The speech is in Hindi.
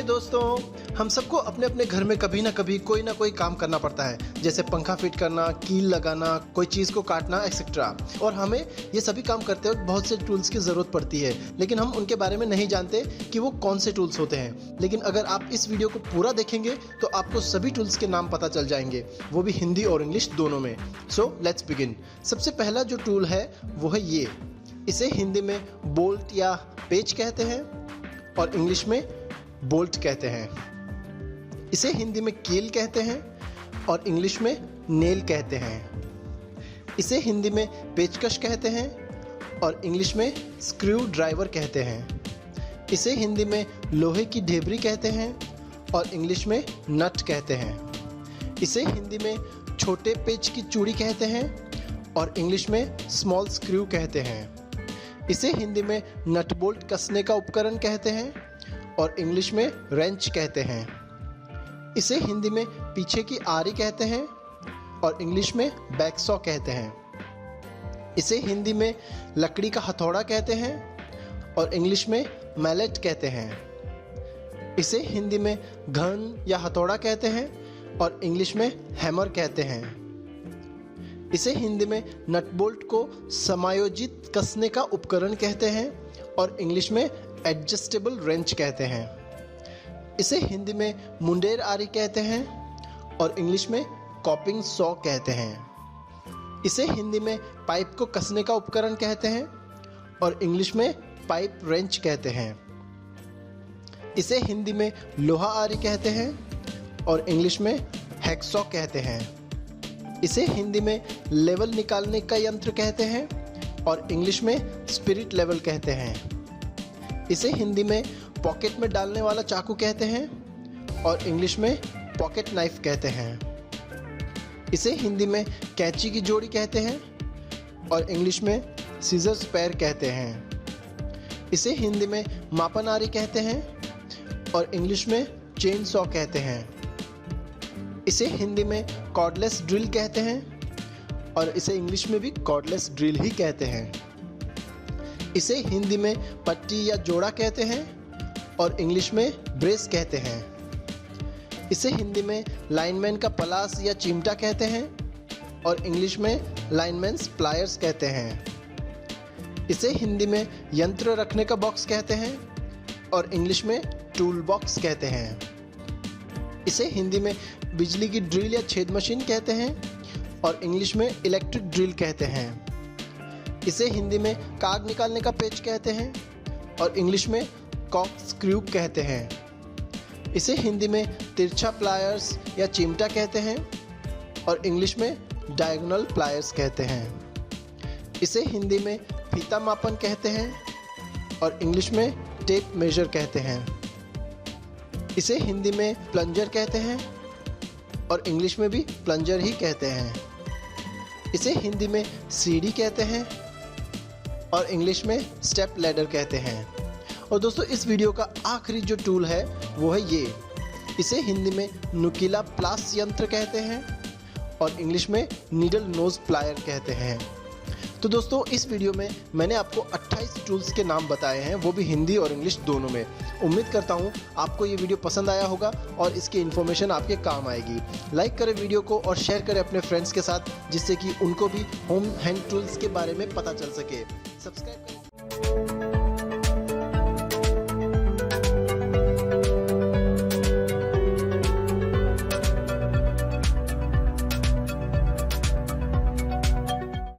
दोस्तों, हम सबको अपने अपने घर में कभी ना कभी कोई ना कोई काम करना पड़ता है, जैसे पंखा फिट करना, कील लगाना, कोई चीज़ को काटना एक्सेट्रा। और हमें ये सभी काम करते वक्त बहुत से टूल्स की ज़रूरत पड़ती है, लेकिन हम उनके बारे में नहीं जानते कि वो कौन से टूल्स होते हैं। लेकिन अगर आप इस वीडियो को पूरा देखेंगे तो आपको सभी टूल्स के नाम पता चल जाएंगे, वो भी हिंदी और इंग्लिश दोनों में। So let's begin. सबसे पहला जो टूल है वो है ये। इसे हिंदी में बोल्ट या पेच कहते हैं और इंग्लिश में बोल्ट कहते हैं। इसे हिंदी में कील कहते हैं और इंग्लिश में नेल कहते हैं। इसे हिंदी में पेचकश कहते हैं और इंग्लिश में स्क्रू ड्राइवर कहते हैं। इसे हिंदी में लोहे की ढेबरी कहते हैं और इंग्लिश में नट कहते हैं। इसे हिंदी में छोटे पेच की चूड़ी कहते हैं और इंग्लिश में स्मॉल स्क्रू कहते हैं। इसे हिंदी में नट बोल्ट कसने का उपकरण कहते हैं और इंग्लिश में रेंच कहते हैं। इसे हिंदी में पीछे की आरी कहते हैं और इंग्लिश में बैकसॉ कहते हैं। इसे हिंदी में लकड़ी का हथौड़ा कहते हैं और इंग्लिश में मैलेट कहते हैं। इसे हिंदी में घन या हथौड़ा कहते हैं और इंग्लिश में हैमर कहते हैं। इसे हिंदी में नट बोल्ट को समायोजित कसने का उपकरण कहते हैं और इंग्लिश में एडजस्टेबल रेंच कहते हैं। इसे हिंदी में मुंडेर आरी कहते हैं और इंग्लिश में कॉपिंग सॉ कहते हैं। इसे हिंदी में पाइप को कसने का उपकरण कहते हैं और इंग्लिश में पाइप रेंच कहते हैं। इसे हिंदी में लोहा आरी कहते हैं और इंग्लिश में हैक्सॉ कहते हैं। इसे हिंदी में लेवल निकालने का यंत्र कहते हैं और इंग्लिश में स्पिरिट लेवल कहते हैं। इसे हिंदी में पॉकेट में डालने वाला चाकू कहते हैं और इंग्लिश में पॉकेट नाइफ कहते हैं। इसे हिंदी में कैंची की जोड़ी कहते हैं और इंग्लिश में सीजर्स पैर कहते हैं। इसे हिंदी में मापन आरी कहते हैं और इंग्लिश में चेन सॉ कहते हैं। इसे हिंदी में कॉर्डलेस ड्रिल कहते हैं और इसे इंग्लिश में भी कॉर्डलेस ड्रिल ही कहते हैं। इसे हिंदी में पट्टी या जोड़ा कहते हैं और इंग्लिश में ब्रेस कहते हैं। इसे हिंदी में लाइनमैन का पलास या चिमटा कहते हैं और इंग्लिश में लाइनमैन्स प्लायर्स कहते हैं। इसे हिंदी में यंत्र रखने का बॉक्स कहते हैं और इंग्लिश में टूल बॉक्स कहते हैं। इसे हिंदी में बिजली की ड्रिल या छेद मशीन कहते हैं और इंग्लिश में इलेक्ट्रिक ड्रिल कहते हैं। इसे हिंदी में काग निकालने का पेच कहते हैं और इंग्लिश में कॉक स्क्रू कहते हैं। इसे हिंदी में तिरछा प्लायर्स या चिमटा कहते हैं और इंग्लिश में डायगोनल प्लायर्स कहते हैं। इसे हिंदी में फीता मापन कहते हैं और इंग्लिश में टेप मेजर कहते हैं। इसे हिंदी में प्लंजर कहते हैं और इंग्लिश में भी प्लंजर ही कहते हैं। इसे हिंदी में सीढ़ी कहते हैं और इंग्लिश में स्टेप लैडर कहते हैं। और दोस्तों, इस वीडियो का आखिरी जो टूल है वो है ये। इसे हिंदी में नुकीला प्लास यंत्र कहते हैं और इंग्लिश में नीडल नोज प्लायर कहते हैं। तो दोस्तों, इस वीडियो में मैंने आपको 28 टूल्स के नाम बताए हैं, वो भी हिंदी और इंग्लिश दोनों में। उम्मीद करता हूँ आपको ये वीडियो पसंद आया होगा और इसकी इन्फॉर्मेशन आपके काम आएगी। लाइक करें वीडियो को और शेयर करें अपने फ्रेंड्स के साथ, जिससे कि उनको भी होम हैंड टूल्स के बारे में पता चल सके। सब्सक्राइब करें।